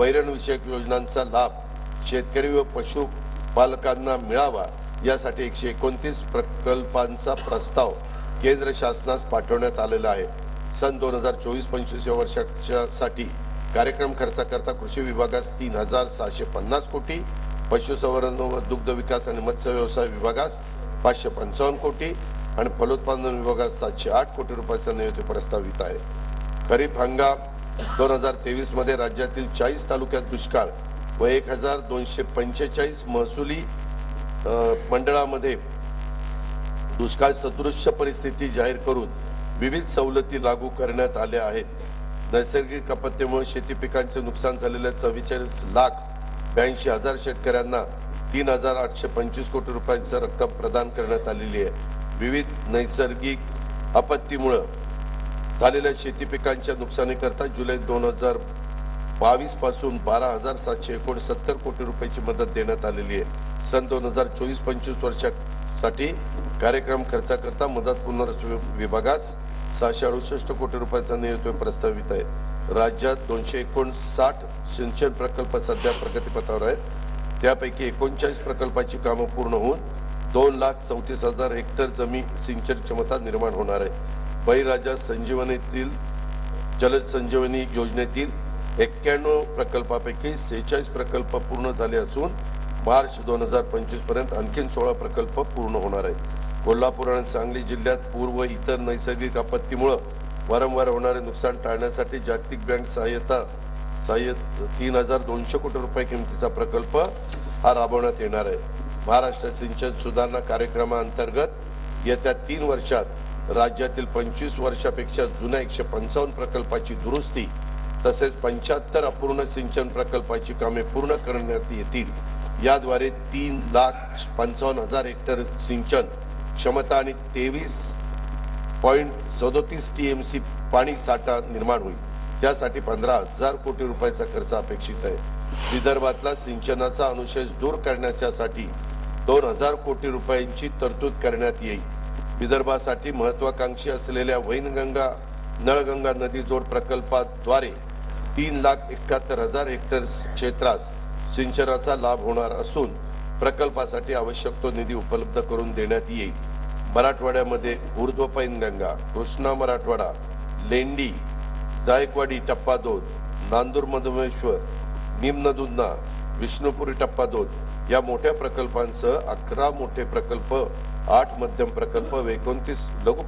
वैरणविषयक योजनांचा लाभ शेतकरी व पशुपालकांना मिळावा यासाठी 129 प्रकल्पांचा प्रस्ताव केंद्र शासनास पाठवण्यात आलेला आहे। सन 2024-25 या वर्षासाठी कार्यक्रम खर्चाकरता कृषी विभागास 3,650 कोटी, पशुसंवर्धन व दुग्ध विकास आणि मत्स्य व्यवसाय विभागास 555 कोटी आणि फलोत्पादन विभागास 708 कोटी रुपयांचा नियोजित प्रस्तावित आहे। खरीप हंगाम 2023 मध्ये राज्यातील 40 तालुक्यात दुष्काळ व 1245 महसुली मंडळामध्ये दुष्काळ सदृश्य परिस्थिती जाहीर करून विविध सवलती लागू करण्यात आल्या आहेत। नैसर्गिक आपत्तीमुळे शेती पिकांचे नुकसान झालेल्या 44,82,000 शेतकऱ्यांना 3,825 कोटी रुपयांची रक्कम प्रदान करण्यात आलेली आहे। विविध नैसर्गिक आपत्तीमुळे झालेल्या शेती पिकांच्या नुकसानीकरता जुलै 2022 पासून 12,769 कोटी रुपयाची मदत देण्यात आलेली आहे। सन 2024-25 वर्षासाठी कार्यक्रम खर्चाकरता मदत पुनर्वसन विभागास 668 कोटी रुपयांचा नियोजित प्रस्तावित आहे। राज्यात 259 सिंचन प्रकल्प सध्या प्रगतीपथावर आहेत। त्यापैकी 39 प्रकल्पाची कामे पूर्ण होऊन 2,34,000 हेक्टर जमीन सिंचन क्षमता निर्माण होणार आहे। बळीराजा संजीवनीतील जलसंजीवनी योजनेतील 91 प्रकल्पापैकी 46 प्रकल्प पूर्ण झाले असून मार्च 2025 पर्यंत आणखी 16 प्रकल्प पूर्ण होणार आहेत। कोल्हापूर आणि सांगली जिल्ह्यात पूर व इतर नैसर्गिक आपत्तीमुळे वारंवार होणारे नुकसान टाळण्यासाठी जागतिक बँक सहाय्यता 3,200 कोटी रुपये किमतीचा प्रकल्प हा राबवण्यात येणार आहे। महाराष्ट्र सिंचन सुधारणा कार्यक्रमाअंतर्गत येत्या 3 वर्षात राज्यातील 25 वर्षापेक्षा जुन्या 155 प्रकल्पाची दुरुस्ती तसेच 75 अपूर्ण सिंचन प्रकल्पाची कामे पूर्ण करण्यात येतील। याद्वारे 3,55,000 हेक्टर सिंचन क्षमता आणि 23.37 TMC पाणी साठा निर्माण होईल। त्यासाठी 15,000 कोटी रुपयाचा खर्च अपेक्षित आहे। विदर्भातला सिंचनाचा अनुशेष दूर करण्यासाठी 2,000 कोटी रुपयांची तरतूद करण्यात येईल। विदर्भासाठी महत्वाकांक्षी असलेल्या वैनगंगा नळगंगा नदी जोड प्रकल्पाद्वारे 3,71,000 हेक्टर क्षेत्रास सिंचनाचा लाभ होणार असून प्रकल्पासाठी आवश्यक तो निधी उपलब्ध करून देण्यात येईल। मराठवाड्यामध्ये ऊर्ध्व पैनगंगा, कृष्णा मराठवाडा, लेंडी, जायकवाडी टप्पा 2, नांदूर मधुमेश्वर, निम्न दुधना, विष्णुपुरी टप्पा 2 या मोठ्या प्रकल्पांसह 11 मोठे प्रकल्प, 8 मध्यम प्रकल्प व 29 लघु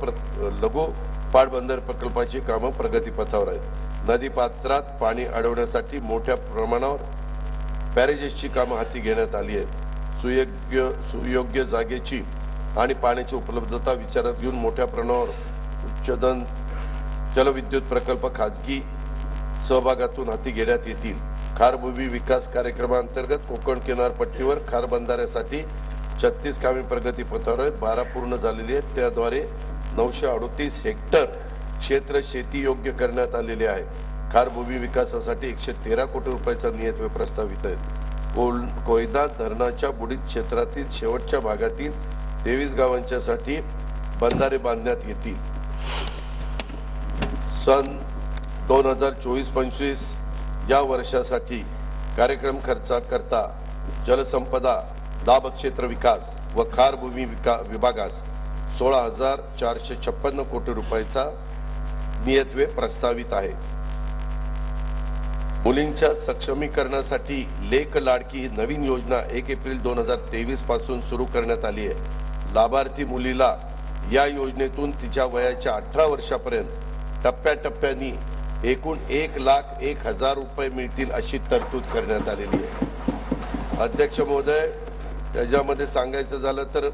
पाटबंधारे प्रकल्पाची कामे प्रगतीपथावर आहेत। नदीपात्रात पाणी अडवण्यासाठी मोठ्या प्रमाणावर बॅरेजेसची कामे हाती घेण्यात आली आहेत। सुयोग्य जागेची आणि पाण्याची उपलब्धता विचारात घेऊन मोठ्या प्रमाणावर उच्चदन जलविद्युत प्रकल्प खाजगी सहभागातून हाती घेण्यात येतील। खारभूमी विकास कार्यक्रमांतर्गत कोकण किनारपट्टीवर खार बंधाऱ्यासाठी 36 कामे प्रगतीपथावर आहेत। 12 पूर्ण झालेली आहेत। त्याद्वारे 938 हेक्टर क्षेत्र शेती योग्य करण्यात आलेले आहे। खारभूमी विकासासाठी 113 कोटी रुपयाचा नियोजित प्रस्तावित आहे। कोयना धरणाच्या बुडीत क्षेत्रातील शेवटच्या भागातील 23 गावांच्यासाठी बंधारे बांधण्यात येतील। सन 2024-25 या वर्षासाठी कार्यक्रम खर्चाकरता जलसंपदा लाभक्षेत्र विकास व खारभूमी विभागास 16,456 कोटी रुपयाचा नियतव्यय प्रस्तावित आहे। मुलींच्या सक्षमीकरणासाठी लेक लाडकी ही नवीन योजना 1 एप्रिल 2023 पासून सुरू करण्यात आली आहे। लाभार्थी मुलीला या योजनेतून तिच्या वयाच्या 18 वर्षापर्यंत टप्प्याटप्प्याने एकूण 1,01,000 रुपये मिळतील अशी तरतूद करण्यात आलेली आहे। अध्यक्ष महोदय, त्याच्यामध्ये सांगायचं झालं तर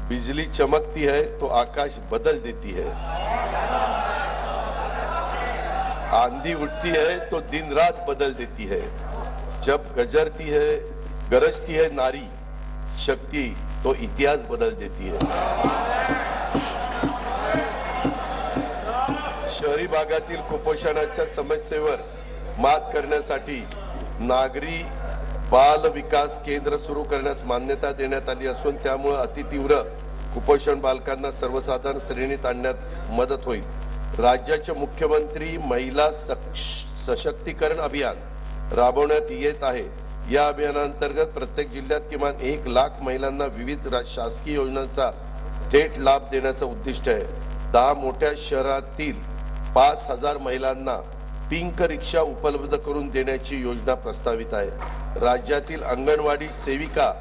बिजली चमकती है तो आकाश बदल देती है, आंधी उठती है तो दिन रात बदल देती है, जब गरजती है नारी शक्ति तो इतिहास बदल देती है। शहरी भागातील कुपोषणाच्या समस्येवर मात करण्यासाठी नागरी बाल विकास केंद्र सुरू करण्यास मान्यता देण्यात आली असून त्यामुळे अतितीव्र कुपोषण बालकांना सर्वसाधारण श्रेणीत आणण्यात मदत होईल। राज्याचे मुख्यमंत्री महिला सशक्तीकरण अभियान राबवण्यात येत आहे। या अभियानांतर्गत प्रत्येक जिल्ह्यात किमान 1 लाख महिलांना विविध शासकीय योजनांचा थेट लाभ देण्याचं उद्दिष्ट आहे। 10 मोठ्या शहरातील 5000 महिलांना पिंक रिक्षा उपलब्ध करून देण्याची योजना प्रस्तावित आहे। राज्यातील अंगणवाडी सेविका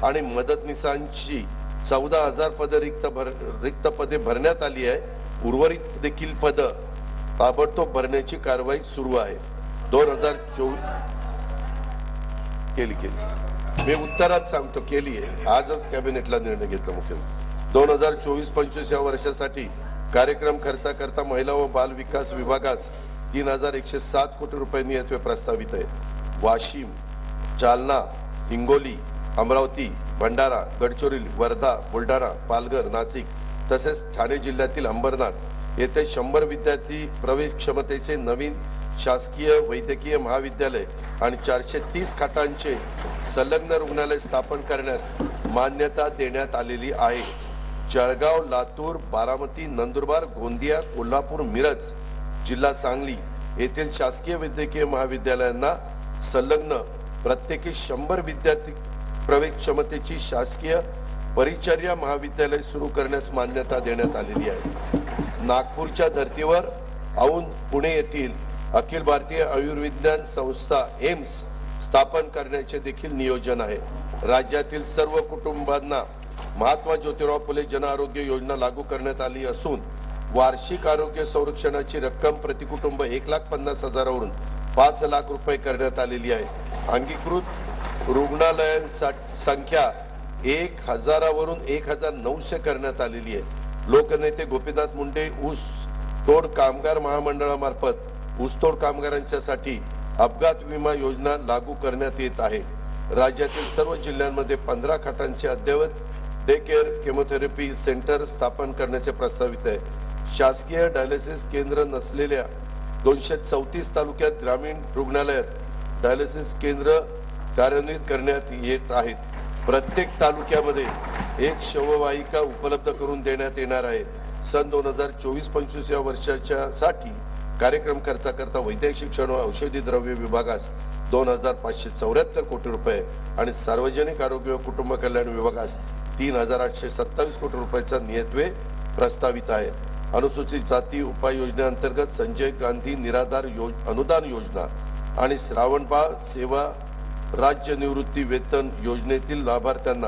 आणि मदतनीसांची 14,000 रिक्त पदे भरण्यात आली आहे। उर्वरित देखील पद ताबडतोब भरण्याची कारवाई सुरू आहे। 2024 केली मी उत्तरात सांगतो केली आहे। आजच कॅबिनेटला निर्णय घेतला मुख्यमंत्री। 2024-25 या वर्षासाठी कार्यक्रम खर्चाकरता महिला व बाल विकास विभागास 3,107 कोटी रुपये नियतव्यय प्रस्तावित आहे। वाशिम, जालना, हिंगोली, अमरावती, भंडारा, गडचिरोली, वर्धा, बुलढाणा, पालघर, नाशिक तसेच ठाणे जिल्ह्यातील अंबरनाथ येथे 100 विद्यार्थी प्रवेश क्षमतेचे नवीन शासकीय वैद्यकीय महाविद्यालय आणि 430 खाटांचे संलग्न रुग्णालय स्थापन करण्यास मान्यता देण्यात आलेली आहे। जळगाव, लातूर, बारामती, नंदुरबार, गोंदिया, कोल्हापूर, मिरज, जिल्हा सांगली येथील शासकीय वैद्यकीय महाविद्यालयांना संलग्न प्रत्येकी 100 विद्यार्थी प्रवेश क्षमतेची शासकीय परिचर्या महाविद्यालय सुरू करण्यास मान्यता देण्यात आलेली आहे। नागपूरच्या धर्तीवर औंध, पुणे येथील अखिल भारतीय आयुर्विज्ञान संस्था एम्स स्थापन करण्याचे देखील नियोजन आहे। राज्यातील सर्व कुटुंबांना महात्मा ज्योतिराव फुले जन आरोग्य योजना लागू करण्यात आली असून वार्षिक आरोग्य संरक्षणाची रक्कम प्रति कुटुंब 1,50,000 वरून 5 लाख रुपये करण्यात आलेली आहे। अंगीकृत रुग्णालयांची संख्या 1,000 वरून 1,900 करण्यात आलेली आहे। लोकनेते गोपीनाथ मुंडे ऊस तोड कामगार महामंडळामार्फत ऊसतोड कामगारांच्यासाठी अपघात विमा योजना लागू करण्यात येत आहे। राज्यातील सर्व जिल्ह्यांमध्ये 15 खाटांचे अद्ययावत डे केअर केमोथेरपी सेंटर स्थापन करण्याचे प्रस्तावित आहे। शासकीय डायलिसिस केंद्र नसलेल्या 234 तालुक्यात ग्रामीण रुग्णालयात डायलिसिस केंद्र कार्यान्वित करण्यात येत आहेत। प्रत्येक तालुक्यामध्ये एक शववाहिका उपलब्ध करून देण्यात येणार आहे। सन 2024-25 या वर्षाच्या साठी कार्यक्रम खर्चाकरता वैद्यकीय शिक्षण व औषधी द्रव्य विभागास 2,574 कोटी रुपये आणि सार्वजनिक आरोग्य व कुटुंब कल्याण विभागास 3,827 कोटी रुपयाचा नियतव्यय प्रस्तावित आहे। अनुसूचित जाती उपाययोजनेअंतर्गत संजय गांधी निराधार अनुदान योजना आणि श्रावणबाळ सेवा राज्य निवृत्ती वेतन योजनेतील लाभार्थ्यांना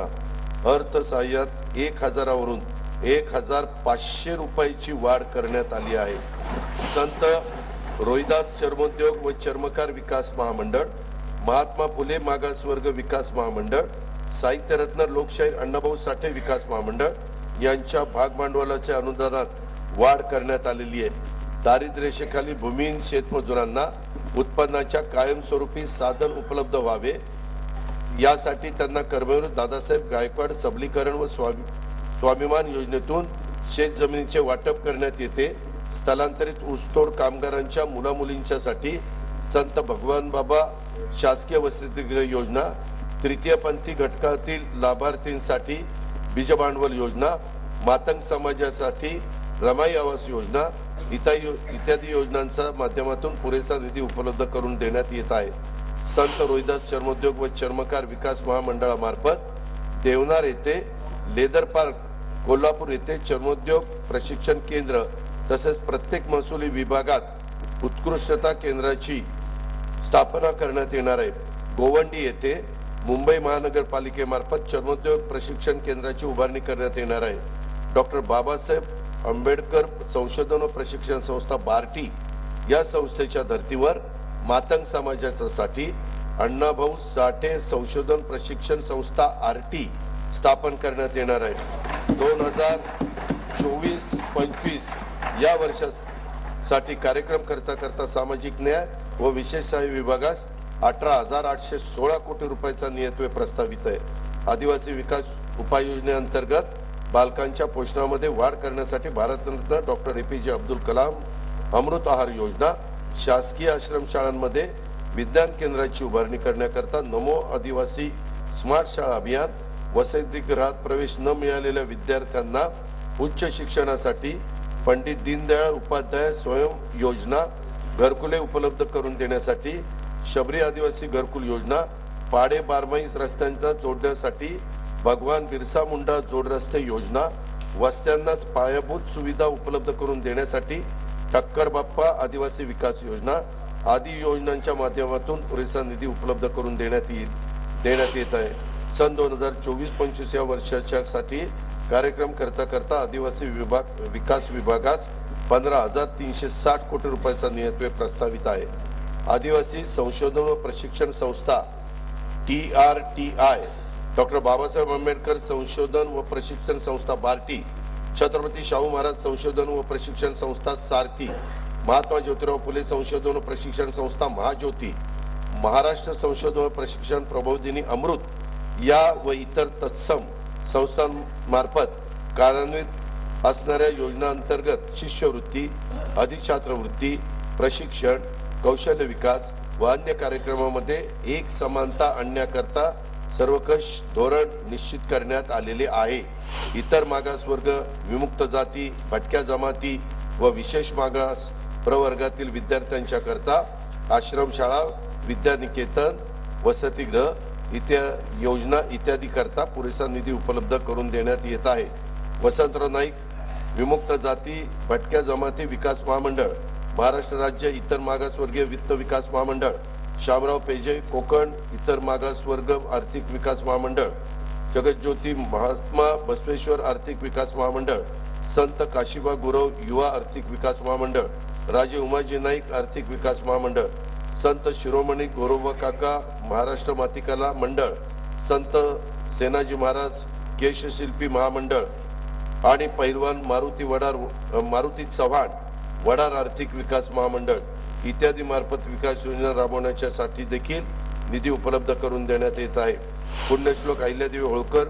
अर्थसहाय्यात 1,000 वरून 1,500 रुपयाची वाढ करण्यात आली आहे। संत रोहिदास चर्मोद्योग व चर्मकार विकास महामंडळ, महात्मा फुले मागासवर्ग विकास महामंडळ, साहित्यरत्न लोकशाहीर अण्णाभाऊ साठे विकास महामंडळ यांच्या भागभांडवलाच्या अनुदानात वाढ करण्यात आलेली आहे। दारिद्र्यरेषेखाली भूमिहीन शेतमजुरांना उत्पन्नाच्या कायमस्वरूपी साधन उपलब्ध व्हावे यासाठी त्यांना कर्मवीर दादासाहेब गायकवाड सबलीकरण व स्वाभिमान योजनेतून शेत जमिनीचे वाटप करण्यात येते। स्थलांतरित ऊसतोड कामगारांच्या मुलामुलींच्यासाठी संत भगवान बाबा शासकीय वसतिगृह योजना, तृतीयपंथी घटकातील लाभार्थींसाठी बीज भांडवल योजना, मातंग समाजासाठी रमाई आवास योजना इत्यादी योजनांच्या माध्यमातून पुरेसा निधी उपलब्ध करून देण्यात येत आहे। संत रोहिदास चर्मोद्योग व चर्मकार विकास महामंडळामार्फत देवनार येथे, लेदर पार्क कोल्हापूर येथे चर्मोद्योग प्रशिक्षण केंद्र तसेच प्रत्येक महसुली विभागात उत्कृष्टता केंद्राची स्थापना करण्यात येणार आहे। गोवंडी येथे मुंबई महानगरपालिकेमार्फत चर्मोद्योग प्रशिक्षण केंद्राची उभारणी करण्यात येणार आहे। डॉक्टर बाबासाहेब आंबेडकर संशोधन व प्रशिक्षण संस्था बार्टी या संस्थेच्या धर्तीवर मातंग समाजासाठी अण्णाभाऊ साठे संशोधन प्रशिक्षण संस्था आरटी स्थापन करण्यात येणार आहे। 2024-25 या वर्षासाठी कार्यक्रम खर्चाकरता सामाजिक न्याय व विशेष सहाय्य विभागास 18,816 कोटी रुपयाचा नियतव्यय प्रस्तावित आहे। आदिवासी विकास उपाययोजनेअंतर्गत बालकांच्या पोषणामध्ये वाढ करण्यासाठी भारतरत्न डॉक्टर APJ अब्दुल कलाम अमृत आहार योजना, शासकीय आश्रमशाळांमध्ये विज्ञान केंद्राची उभारणी करण्याकरता नमो आदिवासी स्मार्ट शाळा अभियान, वसतिगृहात प्रवेश न मिळालेल्या विद्यार्थ्यांना उच्च शिक्षणासाठी पंडित दीनदयाळ उपाध्याय स्वयं योजना, घरकुले उपलब्ध करून देण्यासाठी शबरी आदिवासी घरकुल योजना, पाडे बारमाही रस्त्यांना जोडण्यासाठी भगवान बिरसा मुंडा जोड रस्ते योजना, वस्त्यांना पायाभूत सुविधा उपलब्ध करून देण्यासाठी ठक्कर बाप्पा आदिवासी विकास योजना आदी योजनांच्या माध्यमातून पुरेसा निधी उपलब्ध करून देण्यात येत आहे। सन 2024-25 या वर्षासाठी कार्यक्रम खर्चाकरता आदिवासी विकास विभागास 15,360 कोटी रुपयाचा नियतव्यय प्रस्तावित आहे। आदिवासी संशोधन व प्रशिक्षण संस्था TRTI, डॉक्टर बाबासाहेब आंबेडकर संशोधन व प्रशिक्षण संस्था बार्टी, छत्रपती शाहू महाराज संशोधन व प्रशिक्षण संस्था सारथी, महात्मा ज्योतिराव फुले संशोधन व प्रशिक्षण संस्था महाज्योती, महाराष्ट्र संशोधन व प्रशिक्षण प्रबोधिनी अमृत या व इतर तत्सम संस्थांमार्फत कार्यान्वित असणाऱ्या योजना अंतर्गत शिष्यवृत्ती, अधिछात्रवृत्ती, प्रशिक्षण, कौशल्य विकास व अन्य कार्यक्रमामध्ये एक समानता आणण्याकरता सर्वकष धोरण निश्चित करण्यात आलेले आहे। इतर मागासवर्ग, विमुक्त जाती, भटक्या जमाती व विशेष मागास प्रवर्गातील विद्यार्थ्यांच्या करता आश्रमशाळा, विद्यानिकेतन, वसतिगृह योजना इत्यादी करता पुरेसा निधी उपलब्ध करून देण्यात येत आहे। वसंतराव नाईक विमुक्त जाती भटक्या जमाती विकास महामंडळ, महाराष्ट्र राज्य इतर मागासवर्गीय वित्त विकास महामंडळ, शामराव पेजे कोकण इतर मागासवर्ग आर्थिक विकास महामंडळ, जगज्योती महात्मा बसवेश्वर आर्थिक विकास महामंडळ, संत काशीबा गुरव युवा आर्थिक विकास महामंडळ, राजे उमाजी नाईक आर्थिक विकास महामंडळ, संत शिरोमणी गोरोबा काका महाराष्ट्र मातीकला मंडळ, संत सेनाजी महाराज केशशिल्पी महामंडळ आणि पैलवान मारुती चव्हाण वडार आर्थिक विकास महामंडळ इत्यादी मार्फत विकास योजना राबवण्यासाठी देखील निधी उपलब्ध करून देण्यात येत आहे। पुण्यश्लोक अहिल्यादेवी होळकर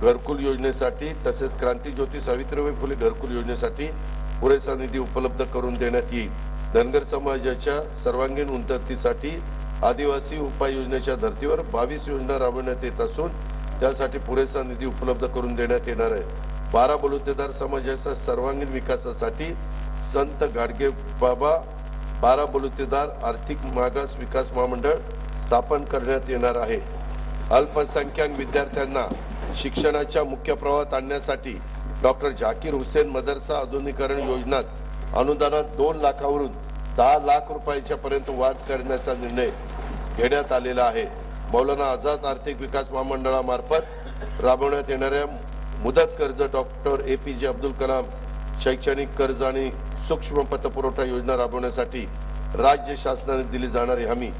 घरकुल योजनेसाठी तसेच क्रांतिज्योती सावित्रीबाई फुले घरकुल योजनेसाठी पुरेसा निधी उपलब्ध करून देण्यात येईल। धनगर समाजाच्या सर्वांगीण उन्नतीसाठी आदिवासी उपाययोजनेच्या धर्तीवर 22 योजना राबवण्यात येत असून त्यासाठी पुरेसा निधी उपलब्ध करून देण्यात येणार आहे। 12 बलुतेदार समाजाच्या सर्वांगीण विकासासाठी संत गाडगे बाबा 12 बलुतेदार आर्थिक मागास विकास महामंडळ स्थापन करण्यात येणार आहे। अल्पसंख्याक विद्यार्थ्यांना शिक्षणाच्या मुख्य प्रवाहात आणण्यासाठी डॉक्टर झाकीर हुसेन मदरसा आधुनिकीकरण योजनेत अनुदानात 2 लाखावरून 10 लाख रुपयाच्या पर्यंत वाढ करण्याचा निर्णय घेण्यात आलेला आहे। मौलाना आझाद आर्थिक विकास महामंडळामार्फत राबवण्यात येणाऱ्या मुदत कर्ज, डॉक्टर APJ अब्दुल कलाम शैक्षणिक कर्ज आणि सूक्ष्म पतपुरवठा योजना राबवण्यासाठी राज्य शासनाने दिली जाणारी हमी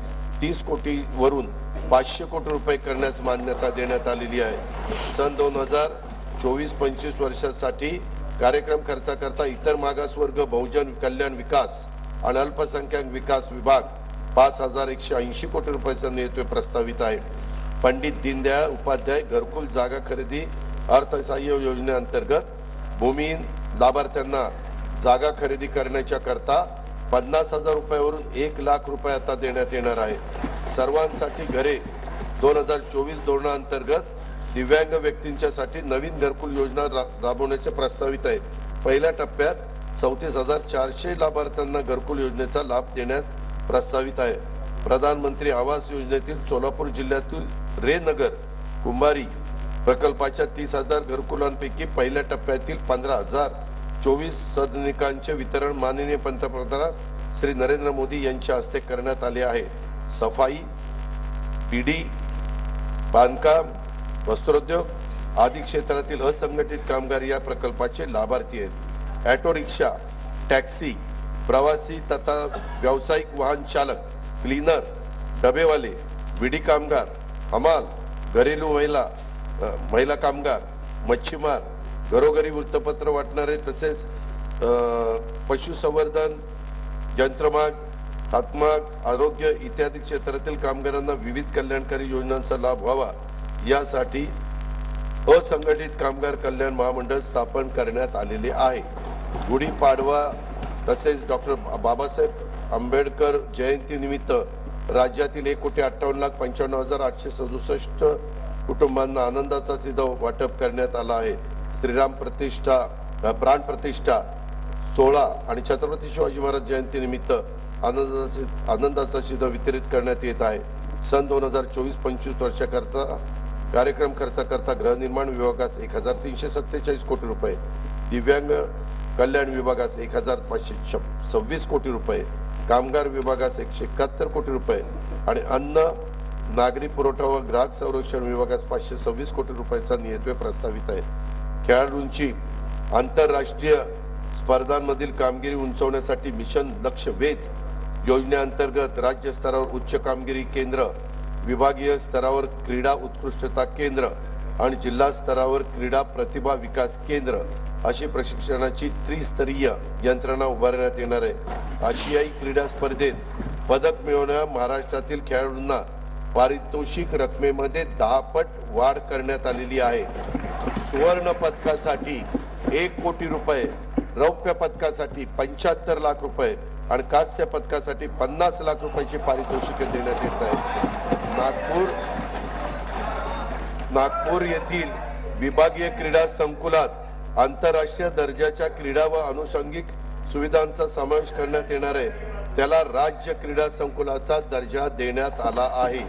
30 कोटी वरून 500 कोटी रुपये करण्यास मान्यता देण्यात आलेली आहे। सन 2024-25 वर्षासाठी कार्यक्रम खर्चाकरता इतर मागासवर्ग, बहुजन कल्याण विकास आणि अल्पसंख्याक विकास विभाग 5,180 कोटी रुपयाचा नियतव्यय प्रस्तावित आहे। पंडित दीनदयाळ उपाध्याय घरकुल जागा खरेदी अर्थसहाय्य योजनेअंतर्गत भूमिहीन लाभार्थ्यांना जागा खरेदी करण्याच्या करता 50,000 रुपयावरून 1 लाख रुपये आता देण्यात येणार आहे। सर्वांसाठी घरे 2024 धोरणाअंतर्गत दिव्यांग व्यक्तींच्यासाठी नवीन घरकुल योजना राबवण्याचे प्रस्तावित आहे। पहिल्या टप्प्यात 34,400 लाभार्थ्यांना घरकुल योजनेचा लाभ देण्यास प्रस्तावित आहे। प्रधानमंत्री आवास योजनेतील सोलापूर जिल्ह्यातील रेनगर कुंभारी प्रकल्पाच्या 30,000 घरकुलांपैकी पहिल्या टप्प्यातील 15,024 सदनिकांचे वितरण माननीय पंतप्रधान श्री नरेंद्र मोदी यांच्या हस्ते करण्यात आले आहे। सफाई, पीडी, बांधकाम, वस्त्रोद्योग आदी क्षेत्रातील असंघटित कामगार या प्रकल्पाचे लाभार्थी आहेत। ऑटो रिक्षा, टॅक्सी, प्रवासी तथा व्यावसायिक वाहन चालक, क्लीनर, डबेवाले, विडी कामगार, हमाल, घरेलू महिला कामगार, मच्छीमार, घरोघरी वृत्तपत्र वाटणारे तसेच पशुसंवर्धन, यंत्रमाग, हातमाग, आरोग्य इत्यादी क्षेत्रातील कामगारांना विविध कल्याणकारी योजनांचा लाभ व्हावा यासाठी असंघटित कामगार कल्याण महामंडळ स्थापन करण्यात आलेले आहे। गुढीपाडवा तसेच डॉक्टर बाबासाहेब आंबेडकर जयंती निमित्त राज्यातील 1,58,95,867 कुटुंबांना आनंदाचा सिधा वाटप करण्यात आला आहे। श्रीराम प्राण प्रतिष्ठा 16 आणि छत्रपती शिवाजी महाराज जयंती निमित्त आनंदाचा शिधा वितरित करण्यात येत आहे. सन 2024-25 वर्षाकरता कार्यक्रम खर्चाकरता गृहनिर्माण विभागास 1347 कोटी रुपये, दिव्यांग कल्याण विभागास 1526 कोटी रुपये, कामगार विभागास 171 कोटी रुपये आणि अन्न नागरी पुरवठा व ग्राहक संरक्षण विभागास 526 कोटी रुपयाचा नियतव्यय प्रस्तावित आहे. खेळाडूंची आंतरराष्ट्रीय स्पर्धांमधील कामगिरी उंचावण्यासाठी मिशन लक्ष्य वेध योजनेअंतर्गत राज्य स्तरावर उच्च कामगिरी केंद्र, विभागीय स्तरावर क्रीडा उत्कृष्टता केंद्र आणि जिल्हा स्तरावर क्रीडा प्रतिभा विकास केंद्र अशी प्रशिक्षणाची त्रिस्तरीय यंत्रणा उभारण्यात येणार आहे. आशियाई क्रीडा स्पर्धेत पदक मिळवणाऱ्या महाराष्ट्रातील खेळाडूंना पारितोषिक रकमेमध्ये 10 पट वाढ करण्यात आलेली आहे. सुवर्ण पदकासाठी 1 कोटी रुपये, रौप्य पदकासाठी 75 लाख रुपये आणि कांस्य पदकासाठी 50 लाख रुपयाची पारितोषिके देण्यात येत आहे. नागपूर येथील विभागीय क्रीडा संकुलात आंतरराष्ट्रीय दर्जाच्या क्रीडा व अनुषंगिक सुविधांचा समावेश करण्यात येणार आहे. त्याला राज्य क्रीडा संकुलाचा दर्जा देण्यात आला आहे.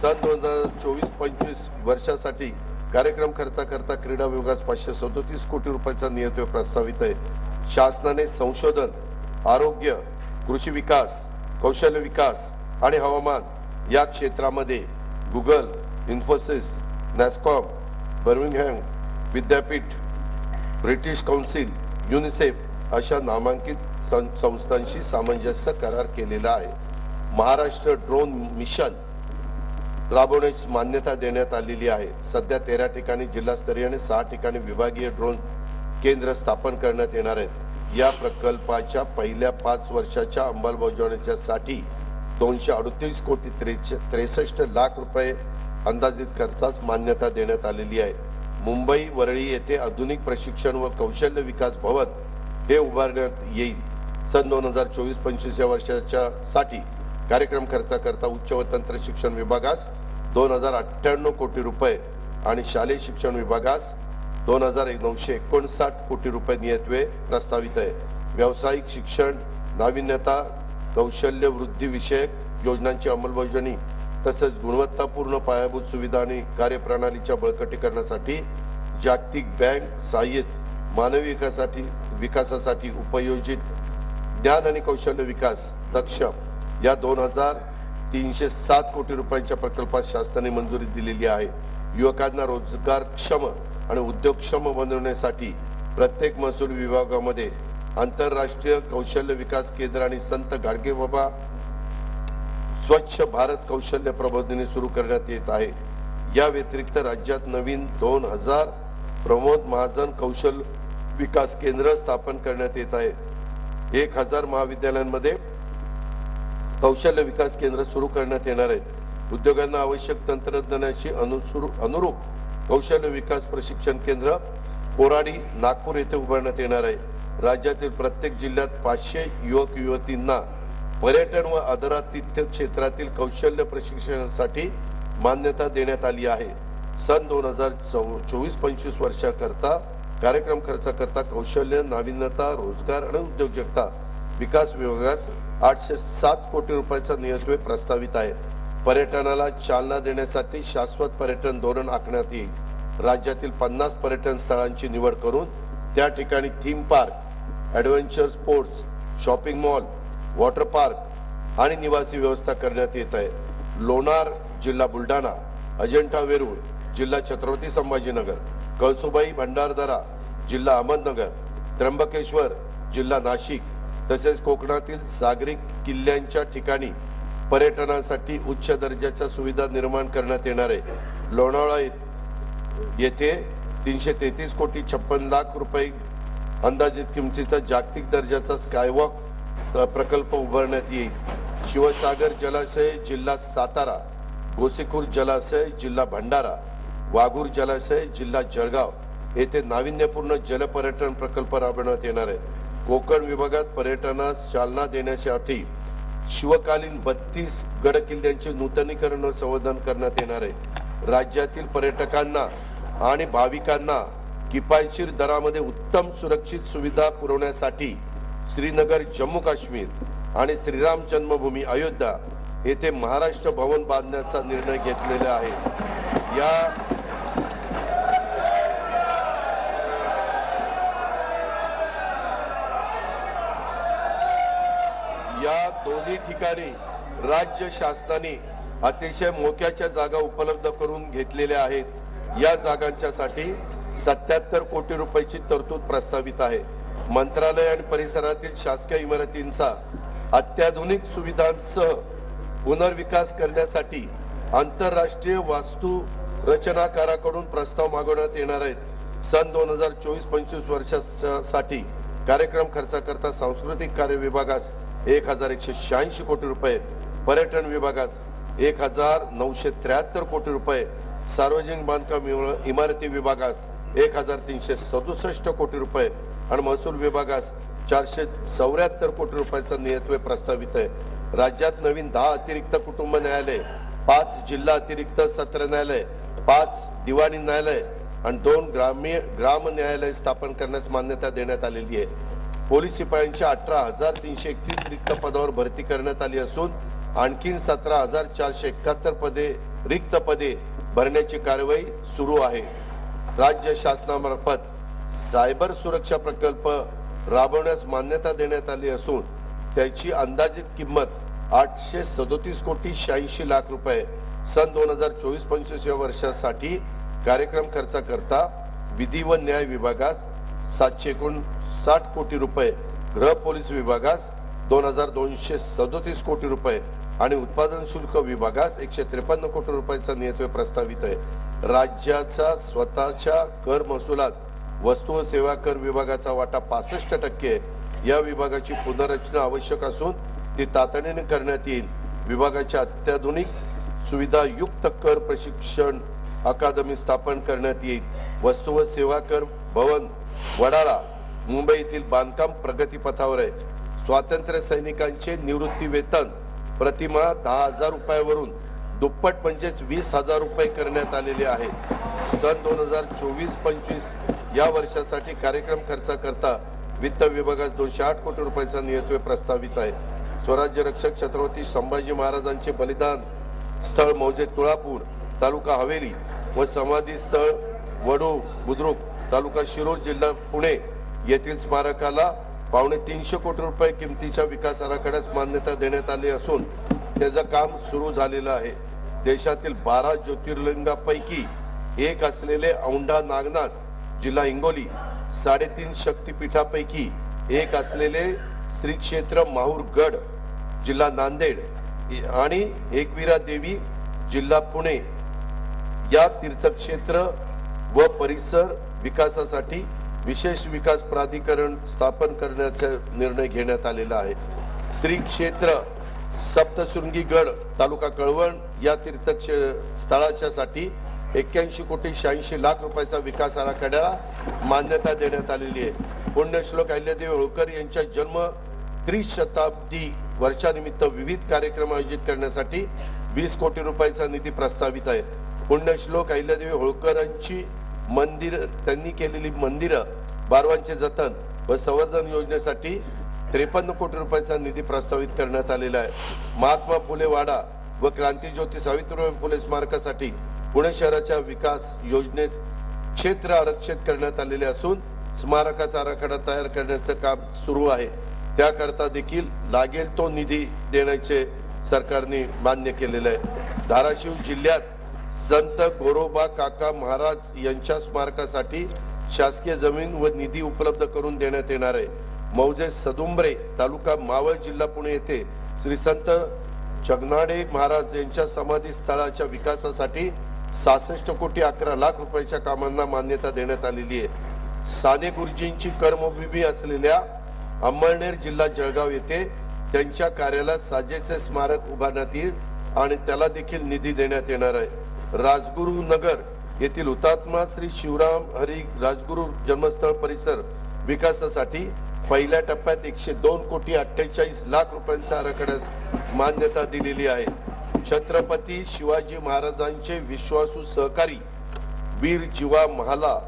सन 2024-25 वर्षासाठी कार्यक्रम खर्चाकरता क्रीडा विभागास 537 कोटी रुपयाचा नियतव्यय प्रस्तावित आहे. शासनाने संशोधन, आरोग्य, कृषी विकास, कौशल्य विकास आणि हवामान या क्षेत्रामध्ये गुगल, इन्फोसिस, नॅस्कॉम, बर्मिंगहॅम विद्यापीठ, ब्रिटिश काउन्सिल, युनिसेफ अशा नामांकित संस्थांशी सामंजस्य करार केलेला आहे. महाराष्ट्र ड्रोन मिशन राबवण्याची मान्यता देण्यात आलेली आहे. सध्या 13 ठिकाणी जिल्हास्तरीय आणि 6 ठिकाणी विभागीय ड्रोन केंद्र स्थापन करण्यात येणार आहेत. या प्रकल्पाच्या पहिल्या 5 वर्षाच्या अंमलबजावणीसाठी 238 कोटी 63 लाख रुपये अंदाजित खर्चास मान्यता देण्यात आलेली आहे. मुंबई वरळी येथे आधुनिक प्रशिक्षण व कौशल्य विकास भवन हे उभारण्यात येईल. सन 2024-25 या वर्षाच्या साठी कार्यक्रम खर्चाकरता उच्च व तंत्र शिक्षण विभागास 2098 कोटी रुपये आणि शालेय शिक्षण विभागास 2959 कोटी रुपये नियतव्यय प्रस्तावित आहे. व्यावसायिक शिक्षण, नाविन्यता, कौशल्य वृद्धी विषयक योजनांची अंमलबजावणी तसेच गुणवत्तापूर्ण पायाभूत सुविधा आणि कार्यप्रणालीच्या बळकटीकरणासाठी जागतिक बँक सहाय्यित मानवी विकासासाठी उपयोजित ज्ञान आणि कौशल्य विकास दक्ष या 2307 कोटी रुपयांच्या प्रकल्पास शासनाने मंजुरी दिलेली आहे. युवकांना रोजगारक्षम आणि उद्योगक्षम बनवण्यासाठी प्रत्येक महसूल विभागामध्ये आंतरराष्ट्रीय कौशल्य विकास केंद्र आणि संत गाडगेबाबा स्वच्छ भारत कौशल्य प्रबोधिनी सुरू करण्यात येत आहे. या व्यतिरिक्त राज्यात नवीन 2000 प्रमोद महाजन कौशल्य विकास केंद्र स्थापन करण्यात येत आहे. 1000 महाविद्यालयांमध्ये कौशल्य विकास केंद्र सुरू करण्यात येणार आहेत. उद्योगांना आवश्यक तंत्रज्ञानाशी अनुरूप कौशल्य विकास प्रशिक्षण केंद्र कोराडी, नागपूर येथे उभारण्यात येणार आहे. राज्यातील प्रत्येक जिल्ह्यात 500 युवक युवतींना पर्यटन व आदरातिथ्य क्षेत्रातील कौशल्य प्रशिक्षणासाठी मान्यता देण्यात आली आहे. सन 2024-25 वर्षाकरता कार्यक्रम खर्चाकरता कौशल्य, नाविन्यता, रोजगार आणि उद्योजकता विकास विभागास 807 कोटी रुपयाचा नियतव्यय प्रस्तावित आहे. पर्यटनाला चालना देण्यासाठी शाश्वत पर्यटन धोरण आखण्यात येईल. राज्यातील 50 पर्यटन स्थळांची निवड करून त्या ठिकाणी theme park, adventure sports, shopping mall, water park आणि निवासी व्यवस्था करण्यात येत आहे. लोणार जिल्हा बुलढाणा, अजिंठा वेरूळ जिल्हा छत्रपती संभाजीनगर, कळसुबाई भंडारदरा जिल्हा अहमदनगर, त्र्यंबकेश्वर जिल्हा नाशिक तसेच कोकणातील सागरी किल्ल्यांच्या ठिकाणी पर्यटनासाठी उच्च दर्जाच्या सुविधा निर्माण करण्यात येणार आहे. लोणावळा येथे 333 कोटी 56 लाख रुपये अंदाजित किमतीचा जागतिक दर्जाचा स्कायवॉक प्रकल्प उभारण्यात येईल. शिवसागर जलाशय जिल्हा सातारा, गोसीखुर्द जलाशय जिल्हा भंडारा, वाघूर जलाशय जिल्हा जळगाव येथे नाविन्यपूर्ण जलपर्यटन प्रकल्प राबवण्यात येणार आहे. कोकण विभागात पर्यटनास चालना देण्यासाठी शिवकालीन 32 गड किल्ल्यांचे नूतनीकरण व संवर्धन करण्यात येणार आहे. राज्यातील पर्यटकांना आणि भाविकांना किफायतशीर दरामध्ये उत्तम सुरक्षित सुविधा पुरवण्यासाठी श्रीनगर, जम्मू काश्मीर आणि श्रीराम जन्मभूमी अयोध्या येथे महाराष्ट्र भवन बांधण्याचा निर्णय घेतलेला आहे। या दोन्ही ठिकाणी राज्य शासनाने अतिशय मोक्याच्या जागा उपलब्ध करून घेतलेल्या आहेत। या जागांच्यासाठी 77 कोटी रुपयाची तरतूद प्रस्तावित आहे। मंत्रालय आणि परिसरातील शासकीय इमारतींचा अत्याधुनिक सुविधांसह पुनर्विकास करण्यासाठी आंतरराष्ट्रीय वास्तू रचनाकाराकडून प्रस्ताव मागवण्यात येणार आहेत। सन 2024-25 वर्षासाठी कार्यक्रम खर्चाकरता सांस्कृतिक कार्य विभागास 1186 कोटी रुपये, पर्यटन विभागास 1973 कोटी रुपये, सार्वजनिक बांधकाम इमारती विभागास 1367 कोटी रुपये आणि महसूल विभागास 474 कोटी रुपयाचा नियतव्यय प्रस्तावित आहे। राज्यात नवीन 10 अतिरिक्त कुटुंब न्यायालय, 5 जिल्हा अतिरिक्त सत्र न्यायालय, 5 दिवाणी न्यायालय आणि 2 ग्राम न्यायालय स्थापन करण्यास मान्यता देण्यात आलेली आहे। पोलीस शिपायांच्या 18,331 रिक्त पदावर भरती करण्यात आली असून आणखी 17,471 रिक्त पदे भरण्याची कार्यवाही सुरू आहे। राज्य शासनामार्फत सायबर सुरक्षा प्रकल्प राबवण्यास मान्यता देण्यात आली असून त्याची अंदाजित किंमत 837 कोटी 86 लाख रुपये। सन 2024-25 या वर्षासाठी कार्यक्रम खर्चाकरता विधी व न्याय विभागास 759 कोटी रुपये, गृह पोलीस विभागास 2237 कोटी रुपये आणि उत्पादन शुल्क विभागास 153 कोटी रुपयाचा नियतव्यय प्रस्तावित आहे। राज्याचा स्वतःच्या कर महसुलात वस्तू व सेवा कर विभागाचा वाटा 65%। या विभागाची पुनर्रचना आवश्यक असून ती तातडीने करण्यात येईल। विभागाच्या अत्याधुनिक सुविधायुक्त कर प्रशिक्षण अकादमी स्थापन करण्यात येईल। वस्तू व सेवा कर भवन वडाळा मुंबई येथील बांधकाम प्रगतीपथावर आहे। स्वातंत्र्य सैनिकांचे निवृत्ती वेतन प्रतिमाह 10,000 रुपयावरून दुप्पट म्हणजेच 20,000 रुपये करण्यात आलेले आहे। सन 2024-25 या वर्षासाठी कार्यक्रम खर्चाकरता वित्त विभागास 208 कोटी रुपयाचा नियतव्यय प्रस्तावित आहे। स्वराज्य रक्षक छत्रपती संभाजी महाराजांचे बलिदान स्थळ मौजे तुळापूर तालुका हवेली व समाधी स्थळ वडू बुद्रुक तालुका शिरूर जिल्हा पुणे येथील स्मारकाला 350 कोटी रुपये किमतीच्या विकास आराखड्यास मान्यता देण्यात आली असून त्याचं काम सुरू झालेलं आहे। देशातील 12 ज्योतिर्लिंगापैकी एक असलेले औंढा नागनाथ जिल्हा हिंगोली, 3.5 शक्तिपीठापैकी एक असलेले श्री क्षेत्र माहूरगड जिल्हा नांदेड आणि एकविरा देवी जिल्हा पुणे या तीर्थक्षेत्र व परिसर विकासासाठी विशेष विकास प्राधिकरण स्थापन करण्याचा निर्णय घेण्यात आलेला आहे। श्री क्षेत्र सप्तशृंगीगड तालुका कळवण या तीर्थस्थळाच्यासाठी 81 कोटी 86 लाख रुपयाचा विकास आराखड्याला मान्यता देण्यात आलेली आहे। पुण्यश्लोक अहिल्यादेवी होळकर यांच्या जन्म त्रिशताब्दी वर्षानिमित्त विविध कार्यक्रम आयोजित करण्यासाठी 20 कोटी रुपयाचा निधी प्रस्तावित आहे। पुण्यश्लोक अहिल्यादेवी होळकरांची त्यांनी केलेली मंदिरं बारवांचे जतन व संवर्धन योजनेसाठी 53 कोटी रुपयाचा निधी प्रस्तावित करण्यात आलेला आहे। महात्मा फुले वाडा व क्रांतीज्योती सावित्रीबाई फुले स्मारकासाठी पुणे शहराच्या विकास योजनेत क्षेत्र आरक्षित करण्यात आलेले असून स्मारकाचा आराखडा तयार करण्याचं काम सुरू आहे। त्याकरता देखील लागेल तो निधी देण्याचे सरकारने मान्य केलेले आहे। धाराशिव जिल्ह्यात संत गोरोबा काका महाराज यांच्या स्मारकासाठी शासकीय जमीन व निधी उपलब्ध करून देण्यात येणार आहे। मौजे सदुंबरे तालुका मावळ जिल्हा पुणे येथे श्री संत जगनाडे महाराज यांच्या समाधी स्थळाच्या विकासासाठी 66 कोटी 11 लाख रुपयाच्या कामांना मान्यता देण्यात आलेली आहे। साने गुरुजींची कर्मभूमी असलेल्या अंमळनेर जिल्हा जळगाव येथे त्यांच्या कार्याला साजेचे स्मारक उभारण्यात येईल आणि त्याला देखील निधी देण्यात येणार आहे। राजगुरू नगर येथील हुतात्मा श्री शिवराम हरी राजगुरू जन्मस्थळ परिसर विकासासाठी पहिल्या टप्प्यात 102 कोटी 48 लाख रुपयांच्या आराखड्यास मान्यता दिलेली आहे। छत्रपती शिवाजी महाराजांचे विश्वासू सहकारी वीर जीवा महाला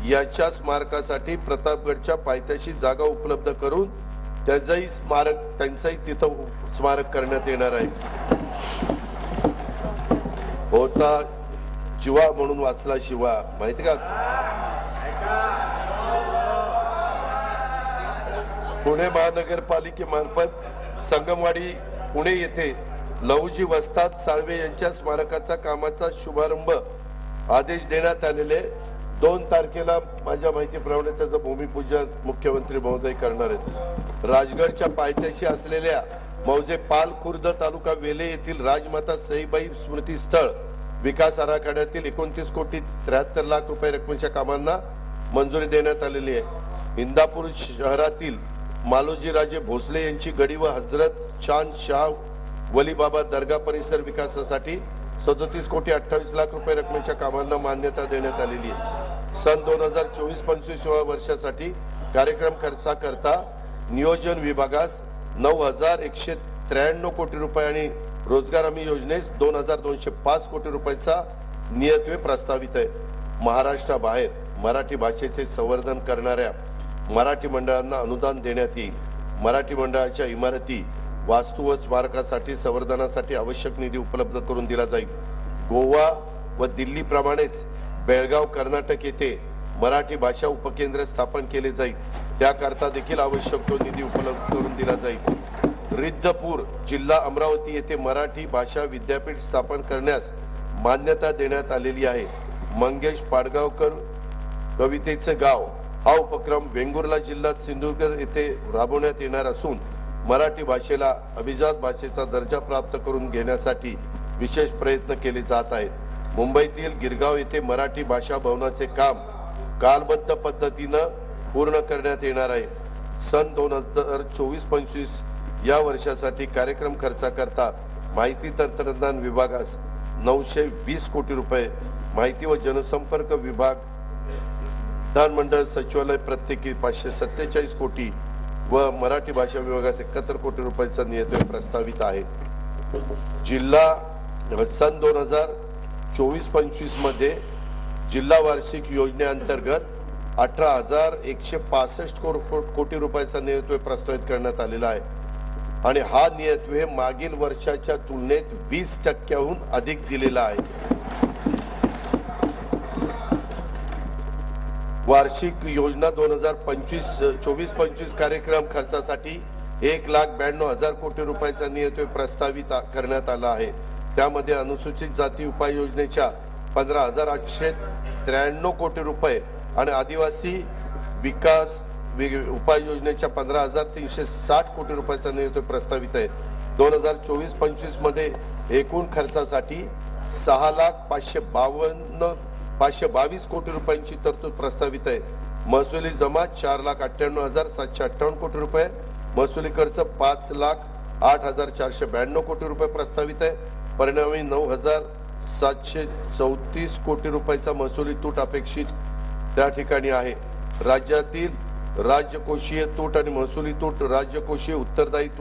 याच्या स्मारकासाठी प्रतापगडच्या पायथ्याशी जागा उपलब्ध करून त्यांचाही तिथं स्मारक करण्यात येणार आहे. होता जीवा म्हणून वाचला शिवा, माहिती का? पुणे महानगरपालिकेमार्फत संगमवाडी पुणे येथे लहुजी वस्ताद साळवे यांच्या स्मारकाचा कामाचा शुभारंभ आदेश देण्यात आलेले. 2 तारखेला माझ्या माहितीप्रमाणे त्याचं भूमिपूजन मुख्यमंत्री महोदय करणार आहेत. राजगडच्या पायथ्याशी असलेल्या मौजे पाल खुर्द तालुका वेले येथील राजमाता सईबाई स्मृती स्थळ विकास आराखड्यातील 29 कोटी 73 लाख रुपये रकमेच्या कामांना मंजुरी देण्यात आलेली आहे. इंदापूर शहरातील मालोजी राजे भोसले यांची गडी व हजरत चांद शाह वली बाबा दर्गा परिसर विकासासाठी 37 कोटी 28 लाख रुपये रकमेच्या कामांना मान्यता देण्यात आलेली आहे. सन 2024-25 वर्षासाठी कार्यक्रम खर्चाकरता नियोजन विभागास 9,193 कोटी रुपये आणि रोजगार हमी योजनेस 2,205 कोटी रुपयाचा नियतव्यय प्रस्तावित आहे. महाराष्ट्राबाहेर मराठी भाषेचे संवर्धन करणाऱ्या मराठी मंडळांना अनुदान देण्यात येईल. मराठी मंडळाच्या इमारती वास्तू व स्मारकासाठी संवर्धनासाठी आवश्यक निधी उपलब्ध करून दिला जाईल. गोवा व दिल्ली प्रमाणेच बेळगाव कर्नाटक येथे मराठी भाषा उपकेंद्र स्थापन केले जाईल. त्याकरता देखील आवश्यक तो निधी उपलब्ध करून दिला जाईल. रिद्धपूर जिल्हा अमरावती येथे मराठी भाषा विद्यापीठ स्थापन करण्यास मान्यता देण्यात आलेली आहे. मंगेश पाडगावकर कवितेचे गाव हा उपक्रम वेंगुर्ला जिल्ह्यात सिंधुदुर्ग येथे राबवण्यात येणार असून मराठी भाषेला अभिजात भाषेचा दर्जा प्राप्त करून घेण्यासाठी विशेष प्रयत्न केले जात आहेत. मुंबईतील गिरगाव येथे मराठी भाषा भवनाचे काम कालबद्ध पद्धतीनं पूर्ण करण्यात येणार आहे. सन 2024-25 या वर्षासाठी कार्यक्रम खर्चाकरता माहिती तंत्रज्ञान विभागास 920 कोटी रुपये, माहिती व जनसंपर्क विभाग विधानमंडळ सचिवालय प्रत्येकी 547 कोटी व मराठी भाषा विभागास 71 कोटी रुपयाचा नियतव्यय प्रस्तावित आहे. जिल्हा सन 2024-25 मध्ये जिल्हा वार्षिक योजनेअंतर्गत 18,165 कोटी रुपयाचा नियतव्यय प्रस्तावित करण्यात आलेला आहे आणि हा नियतव्यय मागील वर्षाच्या तुलनेत 20% अधिक दिलेला आहे. वार्षिक योजना 2024-25 कार्यक्रम खर्चासाठी 1,92,000 कोटी रुपयाचा नियतव्यय प्रस्तावित करण्यात आला आहे. त्यामध्ये अनुसूचित जाती उपाययोजनेच्या 15,893 कोटी रुपये आणि आदिवासी विकास उपाययोजनेच्या 15,360 कोटी रुपयाचा नियतव्यय प्रस्तावित आहे. 2024-25 मध्ये एकूण खर्चासाठी 6,522 कोटी रुपयांची तरतूद प्रस्तावित आहे. महसुली जमा 4,98,758 कोटी रुपये, महसुली खर्च 5,08,492 कोटी रुपये प्रस्तावित आहे. परिणामी 9,734 कोटी रुपयाचा महसुली तूट अपेक्षित त्या ठिकाणी आहे. राज्यातील राजकोषीय तूट आणि महसुली तूट, राज्यकोषीय उत्तरदायित्व